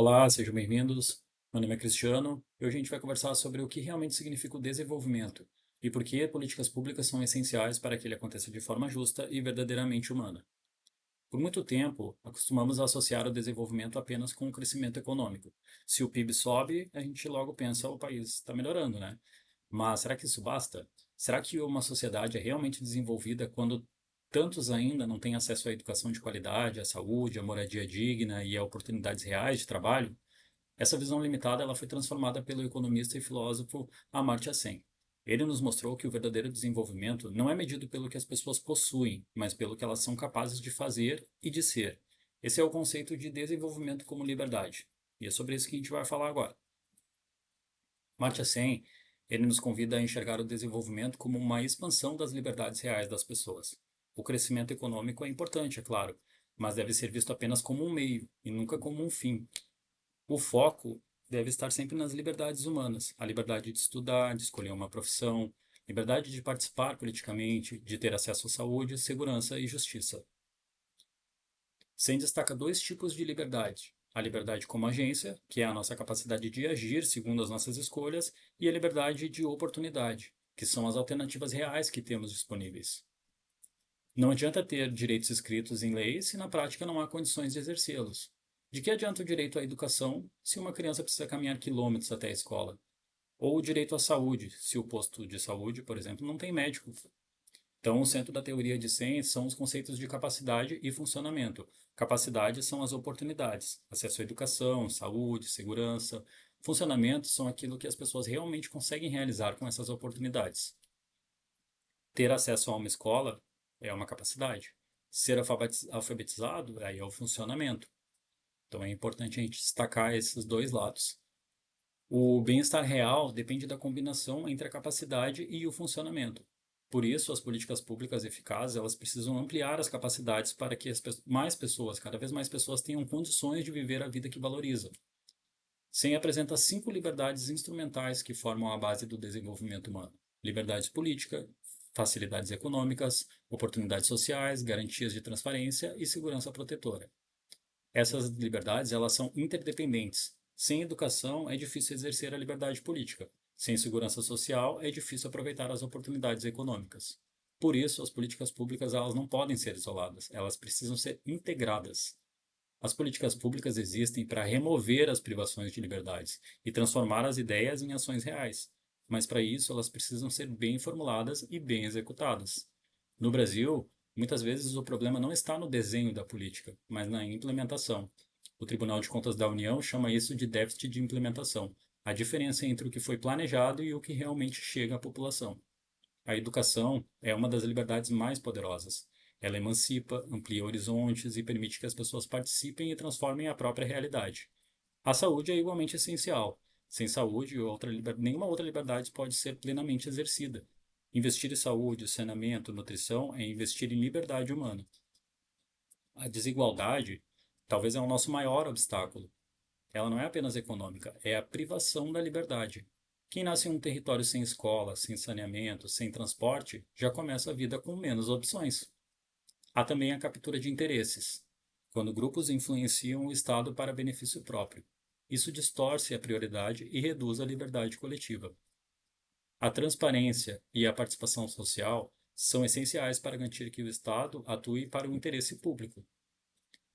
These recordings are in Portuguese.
Olá, sejam bem-vindos. Meu nome é Cristiano e hoje a gente vai conversar sobre o que realmente significa o desenvolvimento e por que políticas públicas são essenciais para que ele aconteça de forma justa e verdadeiramente humana. Por muito tempo, acostumamos a associar o desenvolvimento apenas com o crescimento econômico. Se o PIB sobe, a gente logo pensa o país está melhorando, né? Mas será que isso basta? Será que uma sociedade é realmente desenvolvida quando tantos ainda não têm acesso à educação de qualidade, à saúde, à moradia digna e a oportunidades reais de trabalho? Essa visão limitada ela foi transformada pelo economista e filósofo Amartya Sen. Ele nos mostrou que o verdadeiro desenvolvimento não é medido pelo que as pessoas possuem, mas pelo que elas são capazes de fazer e de ser. Esse é o conceito de desenvolvimento como liberdade. E é sobre isso que a gente vai falar agora. Amartya Sen, ele nos convida a enxergar o desenvolvimento como uma expansão das liberdades reais das pessoas. O crescimento econômico é importante, é claro, mas deve ser visto apenas como um meio e nunca como um fim. O foco deve estar sempre nas liberdades humanas, a liberdade de estudar, de escolher uma profissão, liberdade de participar politicamente, de ter acesso à saúde, segurança e justiça. Sem destaca dois tipos de liberdade: a liberdade como agência, que é a nossa capacidade de agir segundo as nossas escolhas, e a liberdade de oportunidade, que são as alternativas reais que temos disponíveis. Não adianta ter direitos escritos em lei se na prática não há condições de exercê-los. De que adianta o direito à educação se uma criança precisa caminhar quilômetros até a escola? Ou o direito à saúde, se o posto de saúde, por exemplo, não tem médico? Então, o centro da teoria de Sen são os conceitos de capacidade e funcionamento. Capacidade são as oportunidades, acesso à educação, saúde, segurança. Funcionamento são aquilo que as pessoas realmente conseguem realizar com essas oportunidades. Ter acesso a uma escola é uma capacidade. Ser alfabetizado aí é o funcionamento. Então é importante a gente destacar esses dois lados. O bem-estar real depende da combinação entre a capacidade e o funcionamento. Por isso, as políticas públicas eficazes, elas precisam ampliar as capacidades para que mais pessoas, cada vez mais pessoas, tenham condições de viver a vida que valorizam. SEM apresenta cinco liberdades instrumentais que formam a base do desenvolvimento humano: liberdade política, facilidades econômicas, oportunidades sociais, garantias de transparência e segurança protetora. Essas liberdades elas são interdependentes. Sem educação é difícil exercer a liberdade política. Sem segurança social é difícil aproveitar as oportunidades econômicas. Por isso, as políticas públicas elas não podem ser isoladas, elas precisam ser integradas. As políticas públicas existem para remover as privações de liberdades e transformar as ideias em ações reais. Mas para isso, elas precisam ser bem formuladas e bem executadas. No Brasil, muitas vezes o problema não está no desenho da política, mas na implementação. O Tribunal de Contas da União chama isso de déficit de implementação, a diferença entre o que foi planejado e o que realmente chega à população. A educação é uma das liberdades mais poderosas. Ela emancipa, amplia horizontes e permite que as pessoas participem e transformem a própria realidade. A saúde é igualmente essencial. Sem saúde, nenhuma outra liberdade pode ser plenamente exercida. Investir em saúde, saneamento, nutrição é investir em liberdade humana. A desigualdade talvez é o nosso maior obstáculo. Ela não é apenas econômica, é a privação da liberdade. Quem nasce em um território sem escola, sem saneamento, sem transporte, já começa a vida com menos opções. Há também a captura de interesses, quando grupos influenciam o Estado para benefício próprio. Isso distorce a prioridade e reduz a liberdade coletiva. A transparência e a participação social são essenciais para garantir que o Estado atue para o interesse público.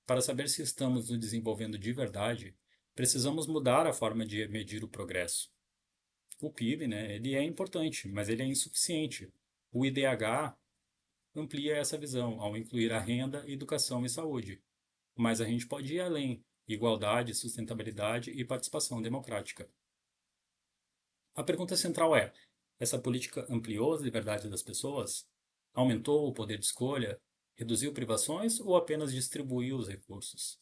Para saber se estamos nos desenvolvendo de verdade, precisamos mudar a forma de medir o progresso. O PIB, né, ele é importante, mas ele é insuficiente. O IDH amplia essa visão ao incluir a renda, educação e saúde. Mas a gente pode ir além: igualdade, sustentabilidade e participação democrática. A pergunta central é: essa política ampliou as liberdades das pessoas? Aumentou o poder de escolha? Reduziu privações ou apenas distribuiu os recursos?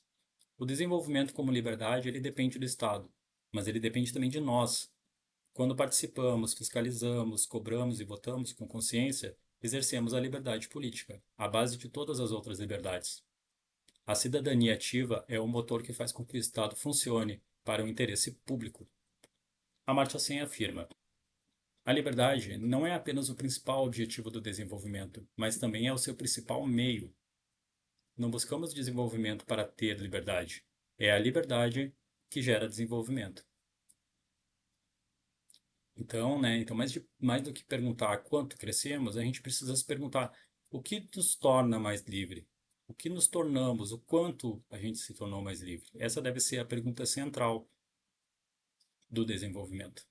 O desenvolvimento como liberdade, ele depende do Estado, mas ele depende também de nós. Quando participamos, fiscalizamos, cobramos e votamos com consciência, exercemos a liberdade política, a base de todas as outras liberdades. A cidadania ativa é o motor que faz com que o Estado funcione para o interesse público. Amartya Sen afirma: a liberdade não é apenas o principal objetivo do desenvolvimento, mas também é o seu principal meio. Não buscamos desenvolvimento para ter liberdade. É a liberdade que gera desenvolvimento. Então, né, então mais do que perguntar quanto crescemos, a gente precisa se perguntar o que nos torna mais livre, o que nos tornamos, o quanto a gente se tornou mais livre. Essa deve ser a pergunta central do desenvolvimento.